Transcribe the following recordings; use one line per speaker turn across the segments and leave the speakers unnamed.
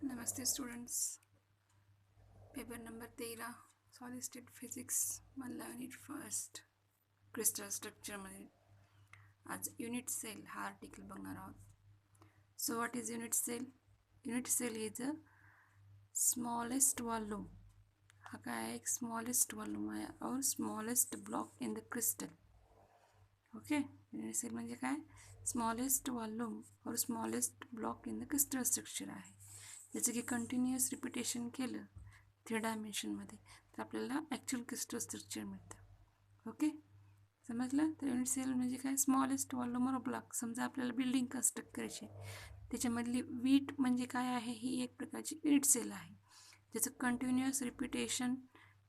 नमस्ते students. Paper number 13 solid state physics मधला unit first crystal स्ट्रक्चरमध्ये आज युनिट सेल हा आर्टिकल बघणार आहोत. So what is unit cell? Unit cell is a smallest volume. हा काय आहे? एक स्मॉलेस्ट वॉल्यूम आहे और smallest block in the crystal. Okay, unit cell म्हणजे काय? स्मॉलेस्ट वॉल्यूम और smallest block in the crystal structure आहे. जसं की कंटिन्युअस रिपिटेशन केलं 3 डायमेन्शनमध्ये तर आपल्याला ॲक्च्युअल क्रिस्टल स्ट्रक्चर मिळतं. ओके, समजलं? तर युनिट सेल म्हणजे काय? स्मॉलेस्ट वॉल्यूम और ब्लॉक. समजा आपल्याला बिल्डिंग कन्स्ट्रक्ट करायची आहे, त्याच्यामधली वीट म्हणजे काय आहे? ही एक प्रकारची युनिट सेल आहे. ज्याचं कंटिन्युअस रिपिटेशन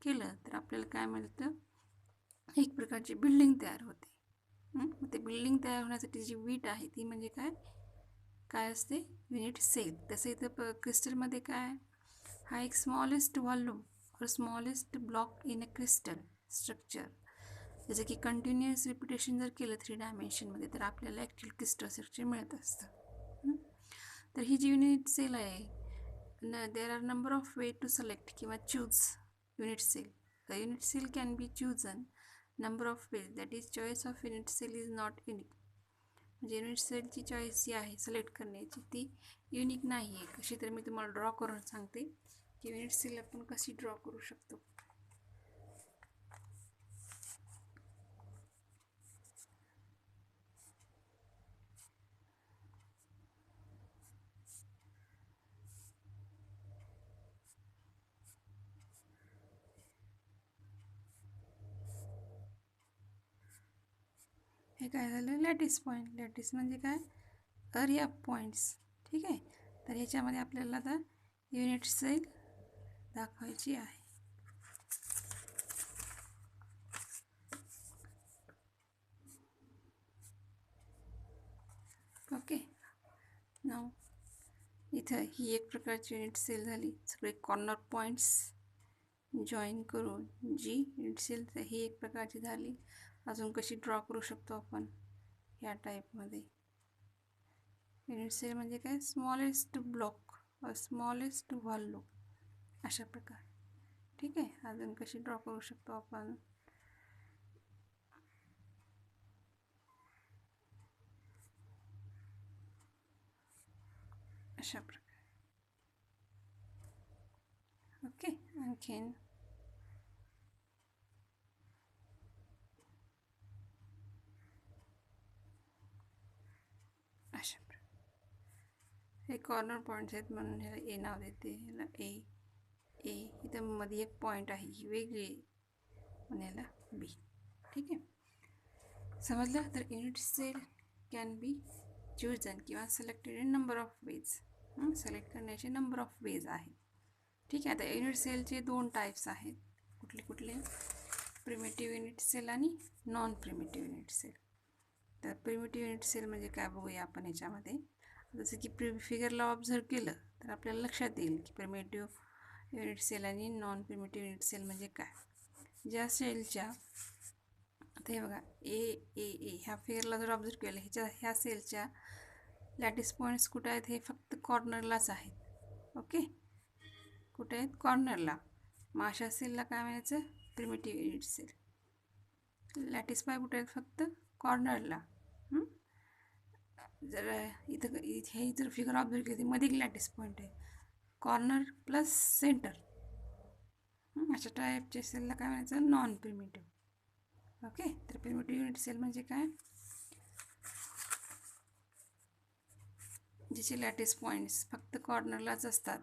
केलं तर आपल्याला काय मिळतं? एक प्रकारची बिल्डिंग तयार होते. मग ते बिल्डिंग तयार होण्यासाठी जी वीट आहे ती म्हणजे काय काय असते? Unit cell. तसं इथं क्रिस्टलमध्ये काय? हा एक स्मॉलेस्ट वॉल्यूम और smallest block in a crystal structure. जसं की कंटिन्युअस रिपिटेशन जर केलं 3 डायमेन्शनमध्ये तर आपल्याला ॲक्च्युअल क्रिस्टल स्ट्रक्चर मिळत असतं. तर ही जी युनिट सेल आहे, there are number of way to select किंवा choose unit cell. The unit cell can be chosen number of ways. That is choice of unit cell is not unique. म्हणजे unit सेलची choice जी आहे select करण्याची ती unique नाही आहे. कशी तर मी तुम्हाला ड्रॉ करून सांगते की युनिट सेल आपण कशी ड्रॉ करू शकतो. हे काय झालं? Lattice point. लॅटिस म्हणजे काय? अरे ऑफ पॉईंट्स. ठीक आहे, तर ह्याच्यामध्ये आपल्याला आता युनिट सेल दाखवायची आहे. ओके, नाव इथं ही एक प्रकारची युनिट सेल झाली. सगळे कॉर्नर पॉईंट्स जॉईन करून जी युनिट सेल ही एक प्रकारची झाली. अजून कशी ड्रॉ करू शकतो आपण ह्या टाईपमध्ये? युनिट सेल म्हणजे काय? स्मॉलेस्ट ब्लॉक और स्मॉलेस्ट व्हॉल्यूम अशा प्रकारे. ठीक आहे, अजून कशी ड्रॉ करू शकतो आपण? अशा प्रकारे. ओके, आणखीन अशा प्रकारे. हे कॉर्नर पॉईंट्स आहेत म्हणून ह्याला ए नाव देते. ह्याला ए ए इथं मध्ये एक पॉईंट आहे ही वेगळी म्हणून ह्याला बी. ठीक आहे, समजलं? तर unit cell can be chosen किंवा selected in number of ways. Select करण्याचे नंबर ऑफ वेज आहे. ठीक आहे, आता युनिट सेलचे 2 टाईप्स आहेत. कुठले कुठले? प्रिमिटिव्ह युनिट सेल आणि नॉन प्रिमिटिव्ह युनिट सेल. तर प्रिमिटिव्ह युनिट सेल म्हणजे काय बघूया आपण ह्याच्यामध्ये. जसं की फिगरला ऑब्झर्व केलं तर आपल्याला लक्षात येईल की प्रिमिटिव्ह युनिट सेल आणि नॉन प्रिमिटिव्ह युनिट सेल म्हणजे काय. ज्या सेलच्या आता हे बघा ए ए ए ह्या फिगरला जर ऑब्झर्व केलं ह्या सेलच्या लॅटिस पॉईंट्स कुठे आहेत? हे फक्त कॉर्नरलाच आहेत. ओके, कुठे आहेत? कॉर्नरला. मग अशा सेलला काय म्हणायचं? Primitive unit cell. Lattice point कुठे आहेत? फक्त कॉर्नरला. जर इथं हे जर फिगर ऑब्झर्व केली मध्ये एक लॅटिस पॉईंट आहे, कॉर्नर प्लस सेंटर. अशा टाईपच्या सेलला काय म्हणायचं? Non primitive. ओके, तर प्रिमिटिव्ह युनिट सेल म्हणजे काय? जिचे लॅटिस पॉईंट्स फक्त कॉर्नरलाच असतात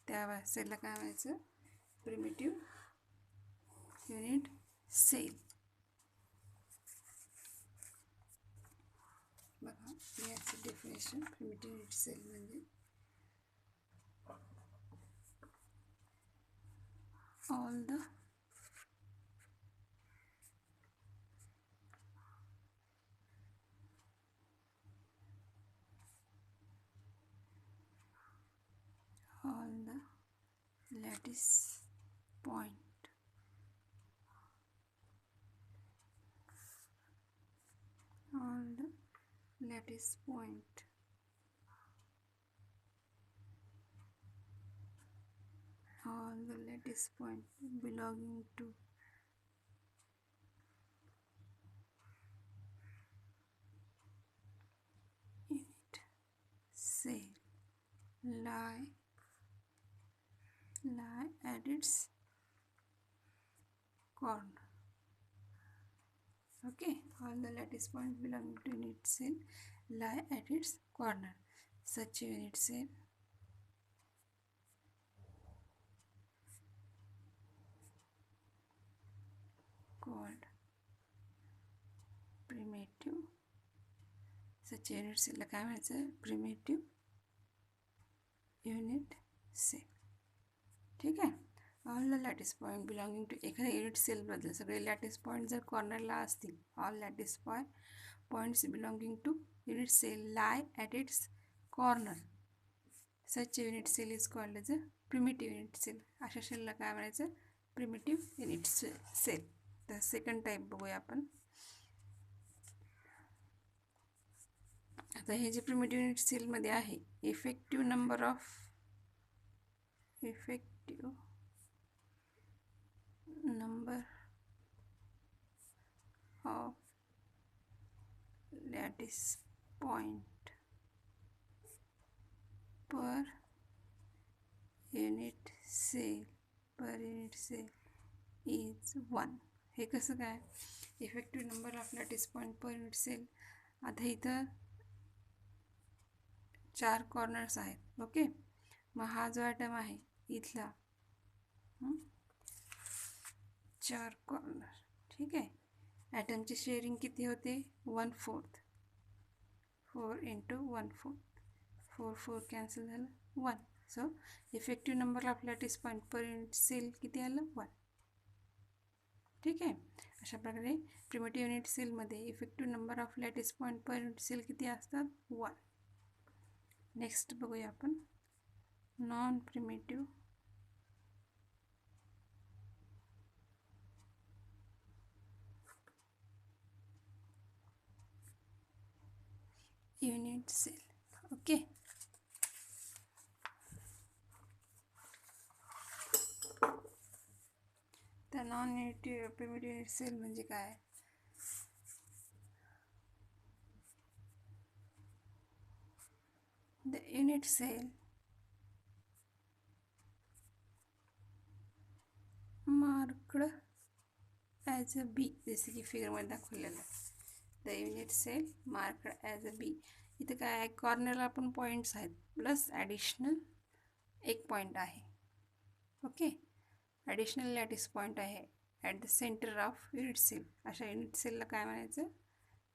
त्या सेलला काय म्हणायचं? Primitive unit cell. बघा याचं डेफिनेशन. प्रिमिटिव्ह युनिट सेल म्हणजे all the lattice point all the lattice point lattice point belonging to unit cell lie at its corner. Okay, all the lattice points belonging to unit cell lie at its corner. Such a unit cell called primitive. Such a unit cell काय म्हणायचं primitive unit cell. ठीक आहे. All the lattice point belonging to एखाद्या unit सेलबद्दल सगळे lattice point जर कॉर्नरला असतील, all lattice points belonging to unit cell lie at its corner. Such unit cell is called as a primitive unit cell. अशा सेलला काय म्हणायचं प्रिमिटिव्ह युनिट सेल. तर सेकंड टाईप बघूया आपण. आता हे जे प्रिमिटिव्ह युनिट सेलमध्ये आहे effective number of lattice point per unit cell is 1. हे कसं काय effective number of lattice point per unit cell. आता इथं 4 कॉर्नर्स आहेत. ओके, मग हा जो ॲटम आहे इथला 4 कॉर्नर. ठीक आहे. ॲटमची शेअरिंग किती होते 1/4. 4 × 1/4. 4 4 कॅन्सल झालं 1. So effective number of lattice point per unit cell किती आलं 1. ठीक आहे. अशा प्रकारे प्रिमिटिव्ह युनिट सेलमध्ये effective number of lattice point per unit cell किती असतात 1. नेक्स्ट बघूया आपण non primitive unit cell. Okay, तर नॉन प्रिमिटिव्ह युनिट सेल म्हणजे काय. The unit cell marked as A B, जसे की फिगरमध्ये दाखवलेलं. The unit cell marked as A B. इथं काय आहे कॉर्नरला पण पॉईंट्स आहेत प्लस ॲडिशनल एक पॉईंट आहे. ओके, ॲडिशनल लॅटिस पॉईंट आहे at the centre of unit cell. अशा युनिट सेलला काय म्हणायचं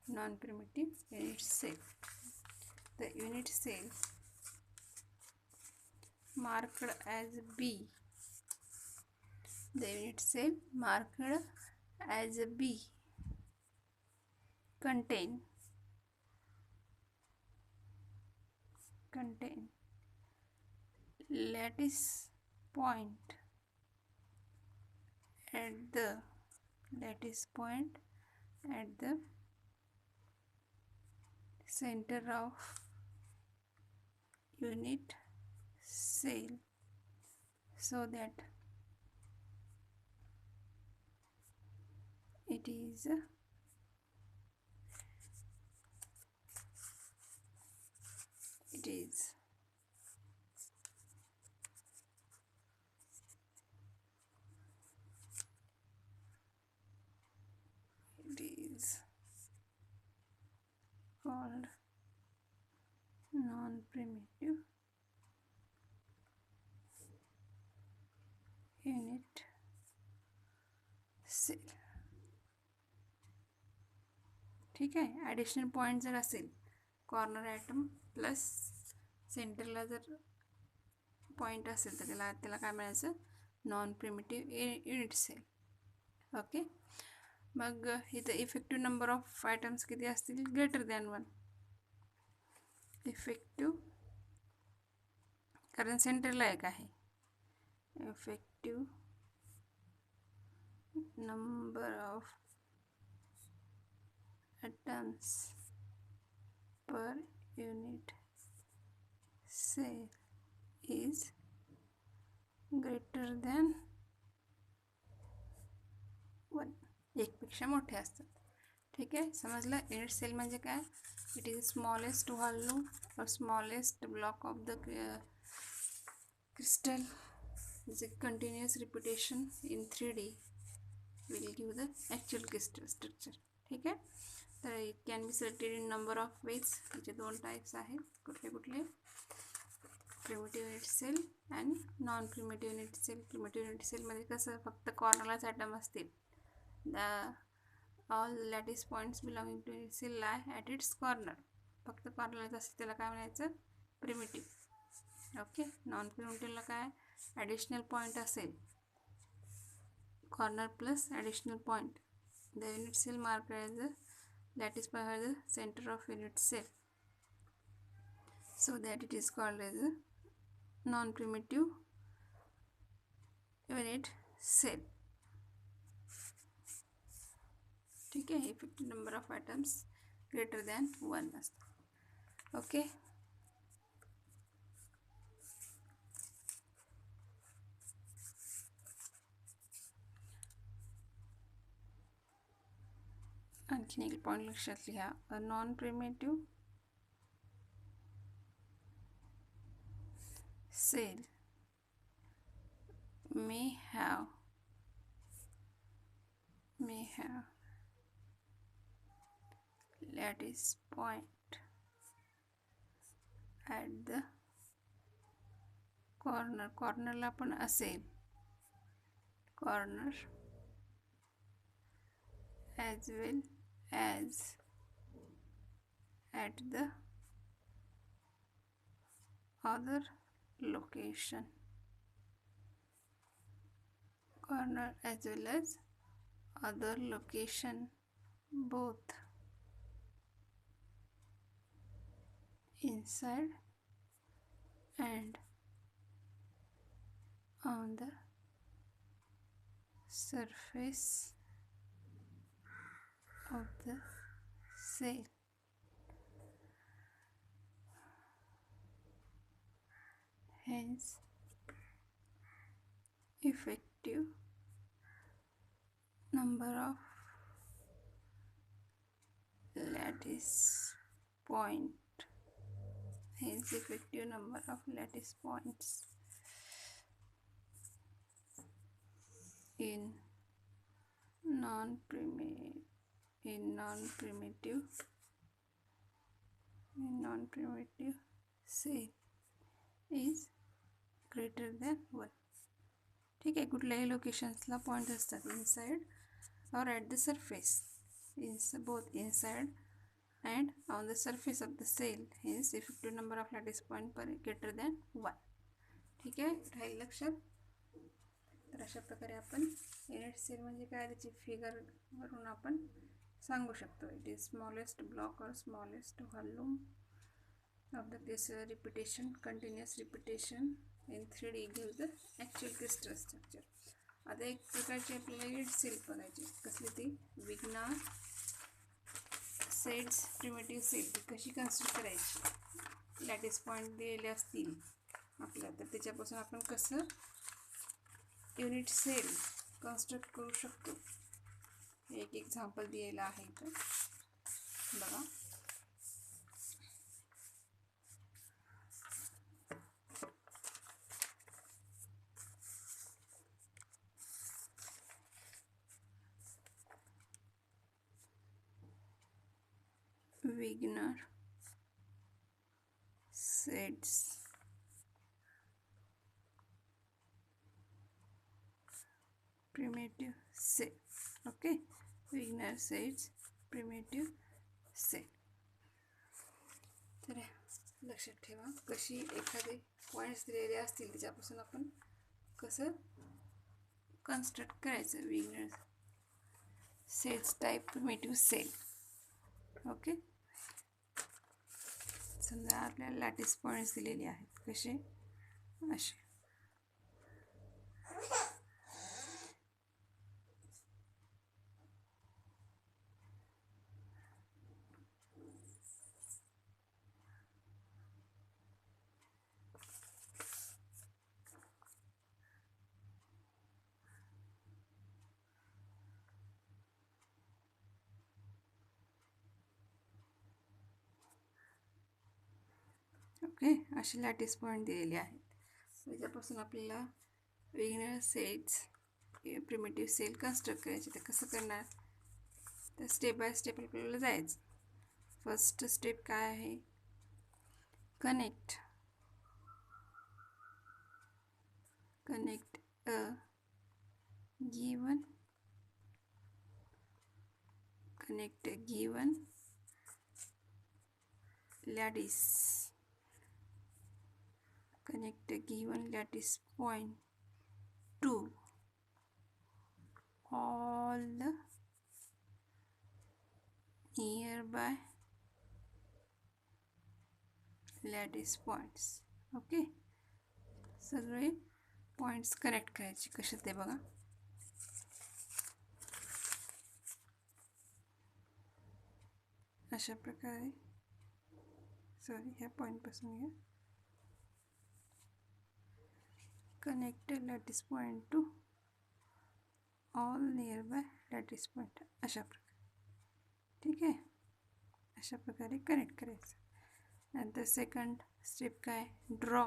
non primitive unit cell. The unit cell marked as B. The unit cell marked as a B contain lattice point at the center of unit cell so that it is called non-primitive unit cell. ठीक आहे. Additional point जर असेल corner item plus सेंटरला जर point असेल तर त्याला काय म्हणायचं non primitive unit cell. Okay, मग इथं इफेक्टिव्ह नंबर ऑफ आयटम्स किती असतील ग्रेटर दॅन 1. इफेक्टिव्ह कारण सेंटरला एक आहे. Effective number of atoms per unit cell is greater than एकपेक्षा मोठे असतात. ठीक आहे, समजलं. युनिट सेल म्हणजे काय? इट इज स्मॉलेस्ट व्हॉल्यूम और smallest block of the crystal is a continuous repetition in 3D will give the actual crystal structure. ठीक आहे, तर it can be selected in number of ways. याचे दोन types आहेत. कुठले कुठले? Primitive unit cell and non primitive unit cell. Primitive unit सेलमध्ये कसं फक्त कॉर्नरलाच ॲटम असतील. The all lattice points belonging to unit cell lie at its corner. फक्त कॉर्नरलाच असेल त्याला काय म्हणायचं? प्रिमिटिव्ह. ओके, नॉन प्रिमिटिव्हला काय? ॲडिशनल पॉईंट असेल, corner plus additional point. The unit cell mark as the lattice point as the centre of unit cell, so that it is called as a non-primitive unit cell. ठीक आहे, effective number of atoms greater than 1 असतात. Okay, आणखीन एक point लक्षात लिहा. A non primitive cell may have lattice point at the cornerला पण असेल corner as well as at the other location. Corner as well as other location, both inside and on the surface of the cell. Hence, effective number of lattice point. Hence, effective number of lattice points in non-primitive cell is greater than 1. ठीक आहे, कुठल्याही लोकेशन्सला point असतात inside और at the surface, both inside and on the surface of the cell. Hence, effective number of lattice point per greater than 1. ठीक आहे, राहील लक्षात. तर अशा प्रकारे आपण युनिट सेल म्हणजे काय त्याची फिगर वरून आपण सांगू शकतो. इट इज स्मॉलेस्ट ब्लॉक और smallest volume of the this repetition, continuous repetition in 3D give the actual crystal structure. आता एक प्रकारची आपल्याला युनिट सेल बघायची. कसली ती? विग्नार सेट्स प्रिमिटिव्ह सेल. ती कशी कन्स्ट्रक्ट करायची? लॅटिस पॉईंट दिलेले असतील आपल्याला, तर त्याच्यापासून आपण कसं युनिट सेल कन्स्ट्रक्ट करू शकतो, एक एक्झाम्पल दिलेलं आहे इथं बघा. Wigner sets primitive cell. Okay, Wigner sets primitive cell. तर लक्षात ठेवा, कशी एखादे पॉईंट्स दिलेले असतील त्याच्यापासून आपण कसं कन्स्ट्रक्ट करायचं Wigner Seitz type primitive cell. Okay, समजा आपल्याला लॅटिस पॉईंट्स दिलेले आहेत. कसे? असे. ओके, असे लॅटिस पॉईंट दिलेले आहेत. त्याच्यापासून आपल्याला वेगवेगळ्या सेल्स प्रिमिटिव्ह सेल कन्स्ट्रक्ट करायचे. ते कसं करणार, तर स्टेप बाय स्टेप आपल्याला जायचं. फर्स्ट स्टेप काय आहे, connect a given lattice point to all the nearby lattice points. Okay, सगळे पॉईंट्स कनेक्ट करायचे. कसे ते बघा, अशा प्रकारे. ह्या पॉईंटपासून घ्या. Connect lattice point two all nearby lattice point, अशा प्रकारे. ठीक आहे, अशा प्रकारे कनेक्ट करायचं. नंतर सेकंड स्टेप काय, draw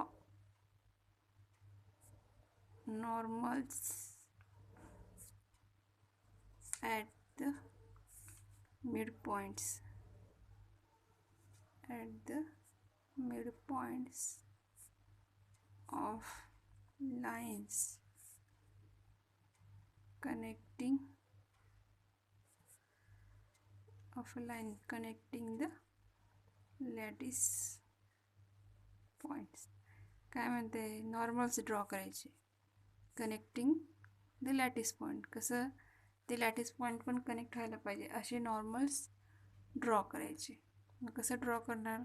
normals at the midpoints of lines connecting the lattice points. काय म्हणते, नॉर्मल्स ड्रॉ करायचे कनेक्टिंग द लॅटिस पॉईंट. कसं, ते लॅटिस पॉईंट पण कनेक्ट व्हायला पाहिजे असे नॉर्मल्स ड्रॉ करायचे. मग कसं ड्रॉ करणार,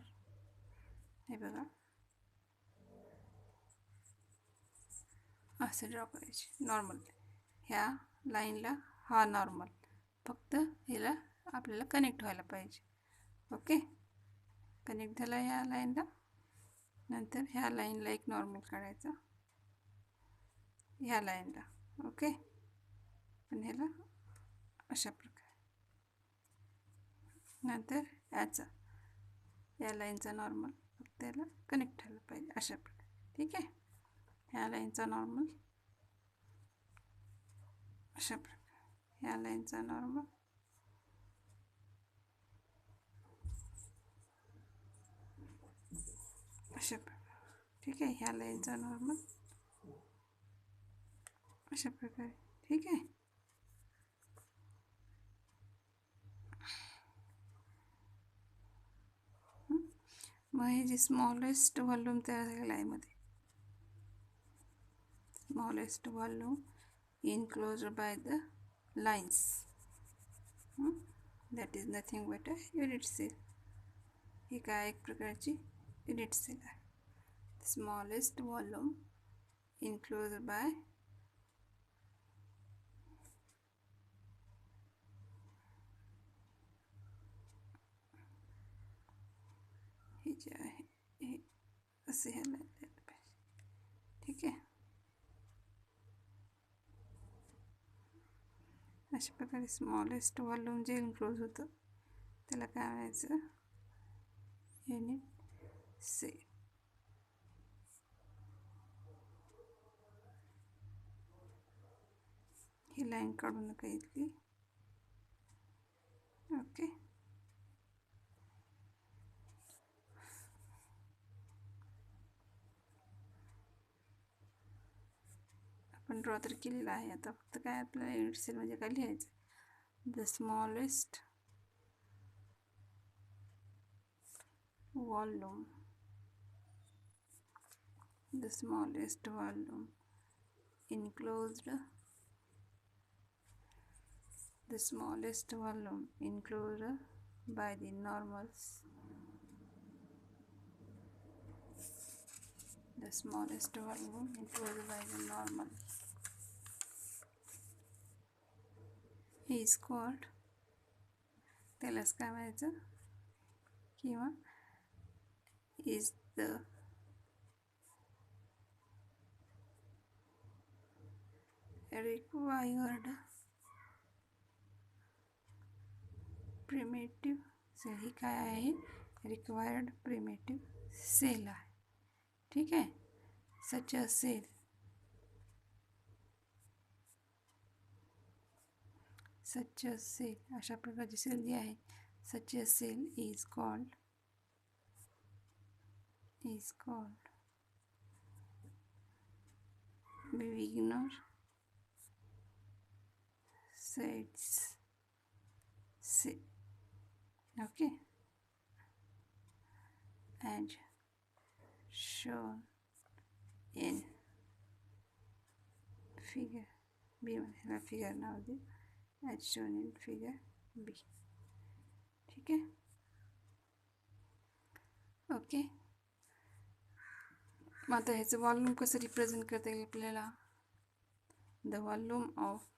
हे बघा, असं ड्रॉ करायचे नॉर्मल. ह्या लाईनला हा नॉर्मल, फक्त ह्याला आपल्याला कनेक्ट व्हायला पाहिजे. ओके, कनेक्ट झाला ह्या लाईनला. नंतर ह्या लाईनला एक नॉर्मल काढायचा, ह्या लाईनला. ओके, पण ह्याला अशा प्रकारे. नंतर या लाईनचा नॉर्मल फक्त याला कनेक्ट व्हायला पाहिजे अशा प्रकारे. ठीक आहे, ह्या लाईनचा नॉर्मल अशा प्रकारे, ह्या लाईनचा नॉर्मल अशा प्रकारे. ठीक आहे, ह्या लाईनचा नॉर्मल अशा प्रकारे. ठीक आहे, मग हे जे स्मॉलेस्ट व्हॉल्यूम तयार झालेला आहे मध्ये, smallest volume enclosed by the lines, that is nothing but a unit cell. ही काय एक प्रकारची युनिट सेल आहे. स्मॉलेस्ट व्हॉल्यूम enclosed by हे जे आहे हे असे ह्याला द्यायला पाहिजे. ठीक आहे, अशा प्रकारे स्मॉलेस्ट व्हॉल्यूम जे इन्क्लोज होतं त्याला काय म्हणायचं, युनिट सेल. ही लाईन काढू नका इथली. ओके, आपण ड्रॉ तर केलेला आहे. आता फक्त काय आपल्याला युनिट सेल म्हणजे काय लिहायचं, the smallest volume enclosed by the normals, is called, त्यालाच काय म्हणायचं, किंवा is the required primitive cell. ही काय आहे, रिक्वायर्ड प्रिमिटिव्ह सेल आहे. ठीक आहे. Such a sale, such a sale अशा प्रकारची सेल जी आहे, such a cell is called Wigner Seitz cell. Okay, as shown in figure B. ह्याला फिगर नाव देऊ, as shown in figure B. ठीक आहे. ओके, मग आता ह्याचं वॉल्यूम कसं रिप्रेझेंट करता येईल आपल्याला? The volume of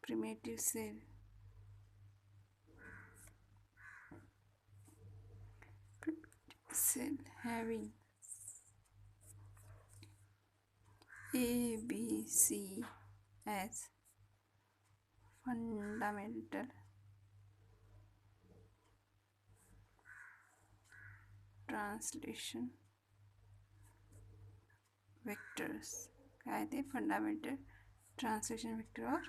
primitive cell having A, B, C as fundamental translation vectors. काय ते फंडामेंटल ट्रान्सलेशन वेक्टर और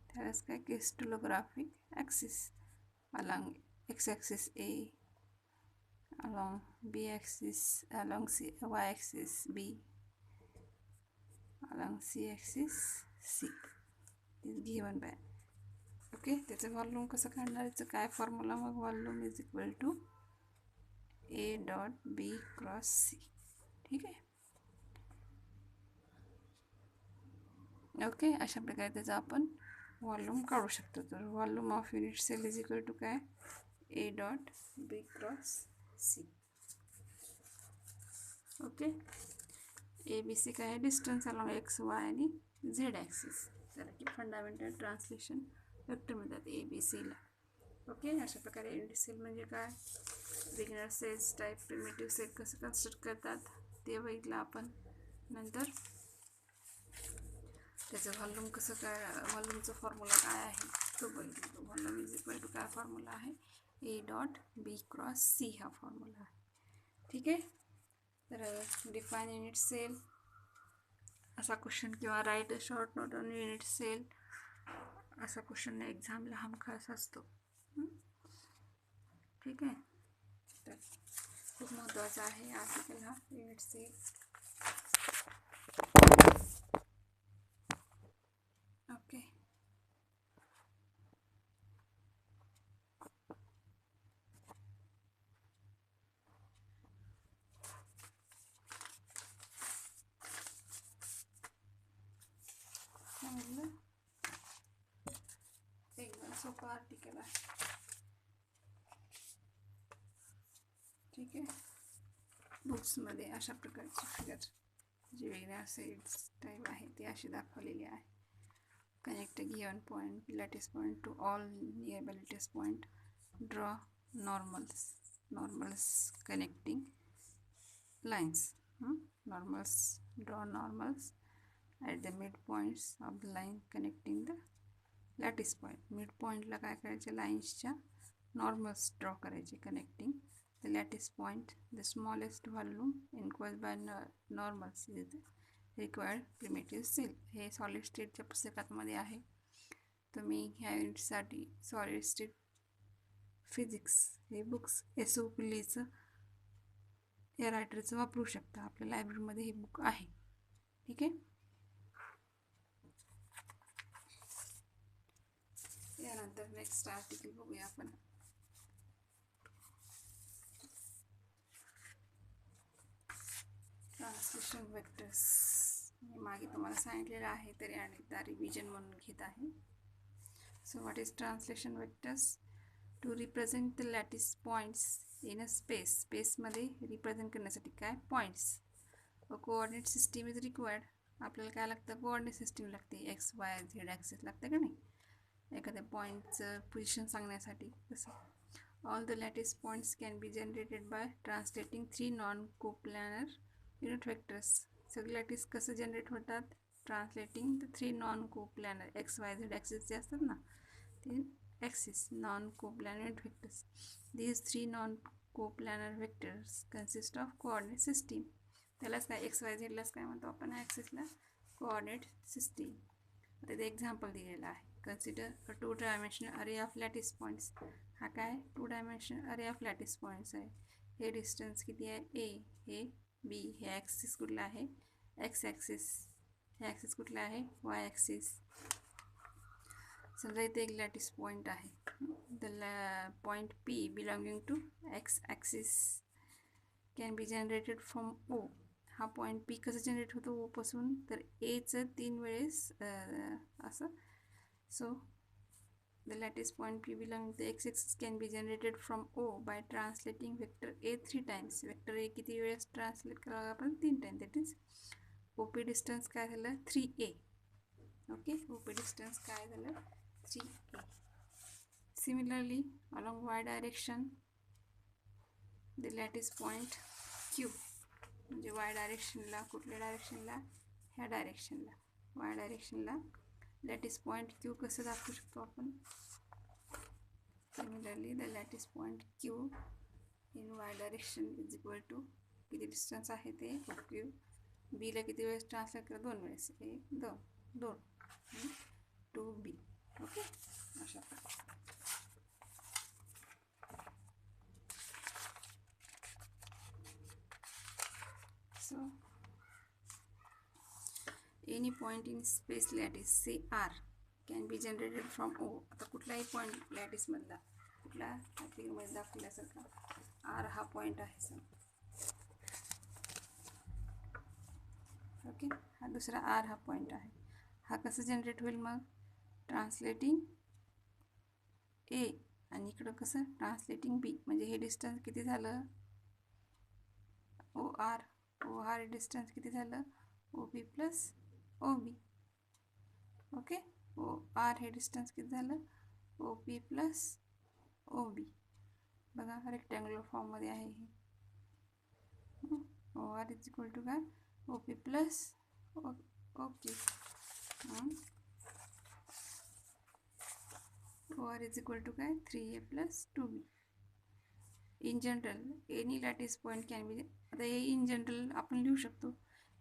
त्यालाच काय crystallographic axis along x axis A, along B axis, along y axis B, along C axis C is given by. Okay, त्याचं volume कसं काढणार, याचं काय फॉर्म्युला? मग volume is equal to A dot B cross C. ठीक आहे. Okay, अशा प्रकारे त्याचा आपण व्हॉल्यूम काढू शकतो. तर volume of unit cell is equal to काय? A dot B cross C. Okay, ABC काय आहे? डिस्टन्स अलॉंग एक्स वाय आणि झेड ॲक्सिस, त्याला की फंडामेंटल ट्रान्सलेशन वेक्टर म्हणतात ABCला. ओके, अशा प्रकारे युनिट सेल म्हणजे काय, beginner cells type primitive cell कसं कन्स्ट्रक्ट करतात ते बघितलं आपण. नंतर त्याचं व्हॉल्यूम कसं काय, व्हॉल्यूमचा फॉर्म्युला काय आहे तो बघितलं. व्हॉल्यूम इज इक्वल टू काय फॉर्म्युला आहे? A dot B cross C हा फॉर्म्युला आहे. ठीक आहे. तर डिफाईन युनिट सेल असा क्वेश्चन किंवा write a short note on unit cell असा क्वेश्चन एक्झामला हमखास असतो. ठीक आहे. तर खूप महत्त्वाचा आहे आर्टिकल हा युनिट सेल. ओके, समजलं? एकदम सोपं आर्टिकल आहे. ठीक आहे. बुक्समध्ये अशा प्रकारची फिगर जी वेगळ्या सेल्स टाईप आहे ती अशी दाखवलेली आहे. Connect a given point lattice point two all nearby lattice point. Draw normals connecting lines. Draw normals at the midpoints of the line connecting the lattice point. मिडपॉईंटला काय करायचे, लाईन्सच्या नॉर्मल्स ड्रॉ करायचे connecting the lattice point. The smallest volume inquired by normals is required primitive cell. हे solid स्टेटच्या पुस्तकामध्ये आहे. तुम्ही ह्या युनिटसाठी सॉलिड स्टेट फिजिक्स हे बुक्स SO पिल्लीचं या रायटरचं वापरू शकता. आपल्या लायब्ररीमध्ये हे बुक आहे. ठीक आहे. यानंतर नेक्स्ट आर्टिकल बघूया आपण. ट्रान्सलेशन वेक्टर्स मी मागे तुम्हाला सांगितलेलं आहे, तरी अनेकदा रिव्हिजन म्हणून घेत आहे. So what is translation vectors? To represent the lattice points in a space. स्पेसमध्ये रिप्रेझेंट करण्यासाठी काय, points. Coordinate system is required. आपल्याला काय लागतं, कोऑर्डिनेट सिस्टीम लागते. एक्स वाय झेड ॲक्सिस लागतं का नाही, एखाद्या पॉईंटचं पोझिशन सांगण्यासाठी. तसं all the lattice points can be generated by translating 3 non coplanar unit vectors. सगळे लॅटिस कसं जनरेट होतात, translating the 3 non coplanar x y z axis जे असतात ना, ते axis. Non-coplanar vectors. These three non-coplanar vectors consist of coordinate system. त्यालाच काय XYZ लाच काय म्हणतो आपण ॲक्सिसला कोऑर्डिनेट सिस्टीम. आता ते एक्झाम्पल दिलेलं आहे. कन्सिडर अ 2 डायमेन्शनल अरे ऑफ लॅटिस पॉईंट्स. हा काय 2 डायमेन्शनल अरे ऑफ लॅटिस पॉईंट्स आहे. हे डिस्टन्स किती आहे ए, हे बी, हे ॲक्सिस कुठला आहे एक्स ॲक्सिस, हे ॲक्सिस कुठला आहे वाय ॲक्सिस. समजा इथे एक लॅटिस पॉईंट आहे. The point P belonging to x axis can be generated from O. हा पॉईंट पी कसं जनरेट होतो ओपासून, तर एचं 3 वेळेस असं. So the lattice point P belonging to x axis can be generated from O by translating vector a 3 times. Vector a किती वेळेस translate करावं आपण 3 time. That is O P distance काय झालं 3a. ओके, ओ पी डिस्टन्स काय झालं 3a. Similarly along y direction the lattice point Q, म्हणजे y डायरेक्शनला कुठल्या डायरेक्शनला ह्या डायरेक्शनला वाय डायरेक्शनला लॅटिस पॉईंट क्यू कसं दाखवू शकतो आपण. Similarly the lattice point Q in y direction is equal to किती डिस्टन्स आहे ते क्यू. बीला किती वेळेस ट्रान्सलेट करा 2 वेळेस 1 2 2 2b. ओके, अशा प्रकारे. So any point in space lattice say R can be generated from O. आता कुठलाही पॉईंट लॅटिस मधला कुठला मध्ये दाखवल्यासारखा R हा पॉईंट आहे सर. ओके, हा दुसरा R हा पॉईंट आहे. हा कसं जनरेट होईल मग ट्रान्सलेटिंग ए आणि इकडं कसं ट्रान्सलेटिंग बी. म्हणजे हे डिस्टन्स किती झालं O R. O R distance किती झालं O B plus O B. Okay, O R हे डिस्टन्स किती झालं ओ पी प्लस ओ बी. बघा रेक्टँग्युलर फॉर्ममध्ये आहे हे. O R is equal to काय O P plus O Q. O R is equal to काय 3a plus 2b. In general any lattice point can be. आता हे इन जनरल आपण लिहू शकतो.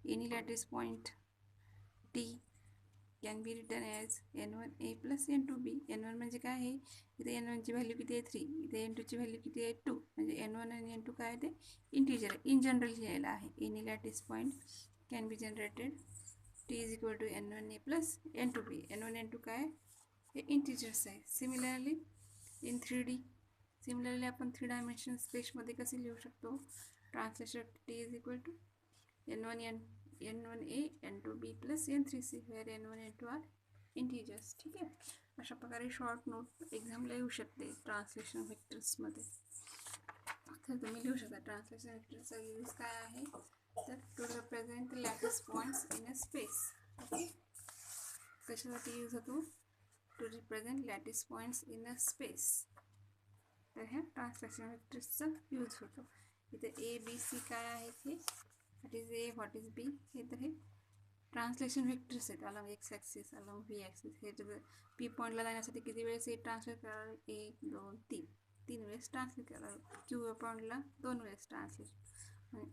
Any lattice point T can be written as n1a plus n2b. n1 म्हणजे काय आहे इथे n1ची व्हॅल्यू किती आहे 3, इथे n2ची व्हॅल्यू किती आहे 2. म्हणजे n1 आणि n2 काय आहे ते इंटिजर आहे. इन जनरल लिहिलेलं आहे. Any lattice point can be generated t is equal to n1a plus n2b. n1 n2 काय हे इंटिजर्स आहे. सिमिलरली इन 3D सिमिलरली आपण 3 डायमेन्शन स्पेसमध्ये कसे लिहू शकतो translation T is equal to n1a n2b plus n3c where n1 n2 are integers. ठीक आहे, अशा प्रकारे शॉर्ट नोट एक्झामला येऊ शकते ट्रान्सलेशन व्हेक्टर्समध्ये. तर तुम्ही लिहू शकता ट्रान्सलेशन व्हेक्टरचा यूज काय आहे तर to represent lattice points in a space. Okay, कशासाठी यूज होतो to represent lattice points in a space. तर ह्या ट्रान्सलेशन व्हेक्टर्सचा यूज होतो. इथे ए बी सी काय आहेत हे what is A what is B हे तर हे ट्रान्सलेशन व्हेक्टर्स आहेत. Along X axis along V axis. हे पी पॉईंटला जाण्यासाठी किती वेळेस हे ट्रान्सलेट करावं 1 2 3 3 वेळेस ट्रान्सलेट करावं. क्यू पॉईंटला 2 वेळेस ट्रान्सलेट.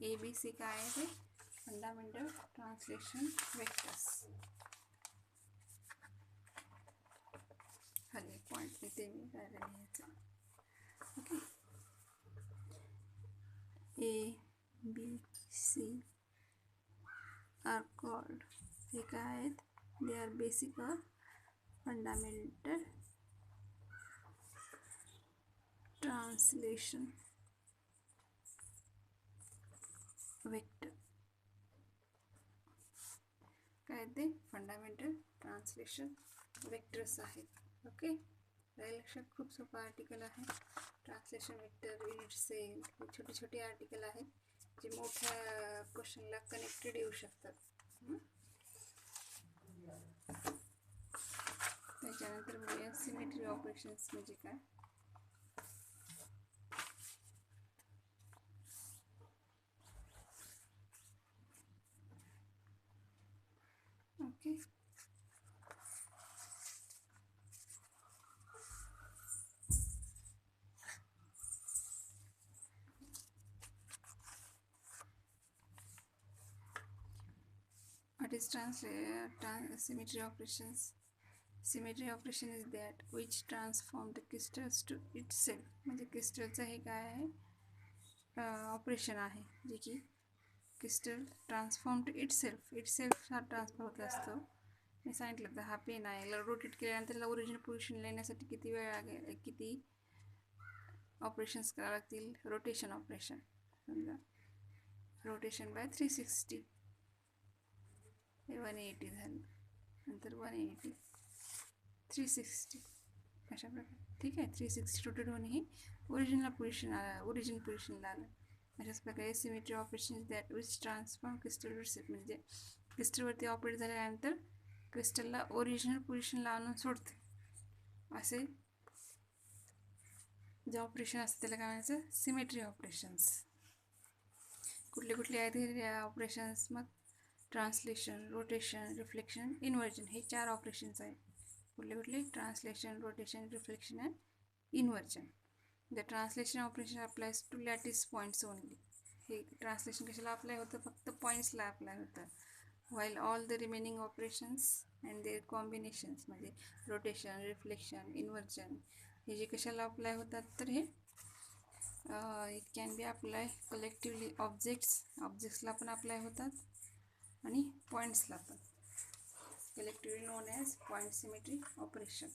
ए बी सी काय आहे ते फंडामेंटल ट्रान्सलेशन व्हेक्टर्स. खाली पॉईंट इथे मी काय लिहायचं. Okay, A B C are called हे काय आहेत they are basic or fundamental translation vector. काय ते फंडामेंटल ट्रान्सलेशन वेक्टर्स आहेत. ओके, लक्षात खूप सोपं आर्टिकल आहे. ट्रान्सलेशन वेक्टर युनिट सेल हे छोटे छोटे आर्टिकल आहेत जे मोठ्या क्वेश्चनला कनेक्टेड येऊ शकतात. त्याच्यानंतर बघूया सिमेट्री ऑपरेशन्स म्हणजे काय. Okay, What is symmetry operations? Symmetry operation is that which transform the crystals to itself. म्हणजे क्रिस्टलचं हे काय आहे ऑपरेशन आहे जे की क्रिस्टल ट्रान्सफॉर्म टू इटसेल्फ हा ट्रान्सफर होत असतो. मी सांगितलं तर हा पेन आहे, याला रोटेट केल्यानंतर त्याला ओरिजिनल पोझिशन येण्यासाठी किती वेळ लागेल, किती ऑपरेशन्स करावे लागतील. रोटेशन ऑपरेशन, समजा रोटेशन बाय 360, हे 180 झालं, नंतर 180 360 अशा प्रकारे. ठीक आहे, 360 रोटेट होणे हे ओरिजिनल पोझिशनला आलं. अशाच प्रकारे symmetry operation that which transform crystal रिसेप्ट, म्हणजे क्रिस्टलवरती ऑपरेट झाल्यानंतर क्रिस्टलला ओरिजिनल पोझिशनला आणून सोडते. असे जे ऑपरेशन असते त्याला काय म्हणायचं, सिमेट्री ऑपरेशन्स. कुठले कुठले आहेत हे ऑपरेशन्स? मग ट्रान्सलेशन, रोटेशन, रिफ्लेक्शन, इन्व्हर्जन, हे 4 ऑपरेशन्स आहेत. कुठले कुठले? Translation, rotation, reflection and inversion. The translation operation applies to lattice points only. हे ट्रान्सलेशन कशाला अप्लाय होतं? फक्त पॉईंट्सला अप्लाय होतं. while all the remaining operations and their combinations, म्हणजे रोटेशन, रिफ्लेक्शन, इन्व्हर्जन, हे जे कशाला अप्लाय होतात तर हे it can be apply collectively ऑब्जेक्ट्सला पण अप्लाय होतात आणि पॉईंट्सला पण. Collectively known as point symmetry operation.